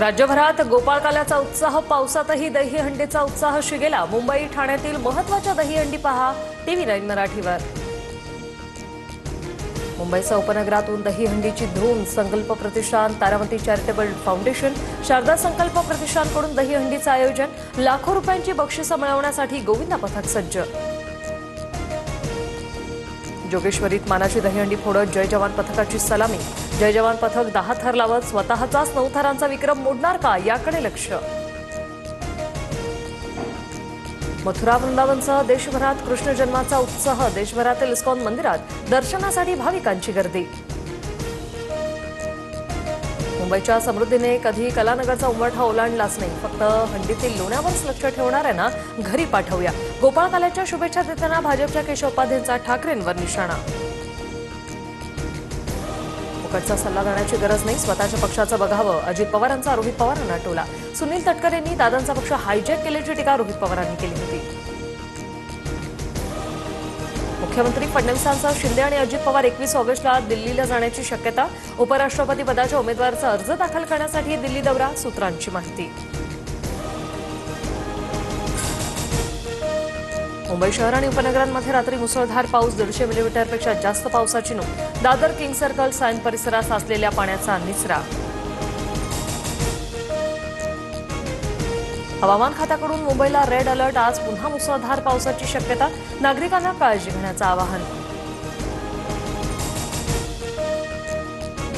राज्यभरात गोपाळकाल्याचा उत्साह, पावसातही दहीहंडीचा उत्साह शिगेला। मुंबई ठाण्यातील महत्त्वाच्या दहीहंडी पहा TV9 मराठीवर। मुंबईच्या उपनगरातून दहीहंडीची धूम। संकल्प प्रतिष्ठान, तारामती चॅरिटेबल फाउंडेशन, शारदा संकल्प प्रतिष्ठानकडून दहीहंडीचं आयोजन। लाखो रुपयांची बक्षिसं मिळवण्यासाठी गोविंदा पथक सज्ज। जोगेश्वरीत मानाची दहीहंडी फोडत जय जवान पथकाची सलामी। जय जवान पथक 10 थर लावत स्वतःचाच 9 थरांचा विक्रम मोडणार का, याकडे लक्ष। मथुरा वृंदावनसह देशभरात कृष्ण जन्माचा उत्साह। देशभरातील इस्कॉन मंदिरात दर्शनासाठी भाविकांची गर्दी। मुंबईच्या समृद्धीने कधी कलानगरचा उंबरठा ओलांडलाच नाही। फक्त हंडीतील लोण्यावरच लक्ष ठेवणाऱ्यांना घरी पाठवूया। गोपाळकाल्याच्या शुभेच्छा देताना भाजपच्या केशव उपाध्यायांचा ठाकरेंवर निशाणा। फुकटचा सल्ला देण्याची गरज नाही, स्वतःच्या पक्षाचं बघावं। अजित पवारांचा रोहित पवारांना टोला। सुनील तटकरेंनी दादांचा पक्ष हायजॅक केल्याची टीका रोहित पवारांनी केली होती। मुख्यमंत्री फडणवीसांसह शिंदे आणि अजित पवार 21 ऑगस्टला दिल्लीला जाण्याची शक्यता। उपराष्ट्रपती पदाच्या उमेदवाराचा अर्ज दाखल करण्यासाठी दिल्ली दौरा, सूत्रांची माहिती। मुंबई शहर आणि उपनगरांमध्ये रात्री मुसळधार पाऊस। 150 मिलीमीटरपेक्षा जास्त पावसाची नोंद। दादर, किंग सर्कल, सायन परिसरात साचलेल्या पाण्याचा निचरा। हवामान खात्याकडून मुंबईला रेड अलर्ट। आज पुन्हा मुसळधार पावसाची शक्यता। नागरिकांना काळजी घेण्याचं आवाहन।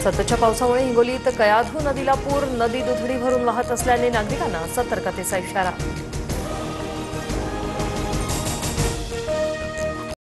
सततच्या पावसामुळे हिंगोलीत कयाधू नदीला पूर। नदी दुथडी भरून वाहत असल्याने नागरिकांना सतर्कतेचा इशारा।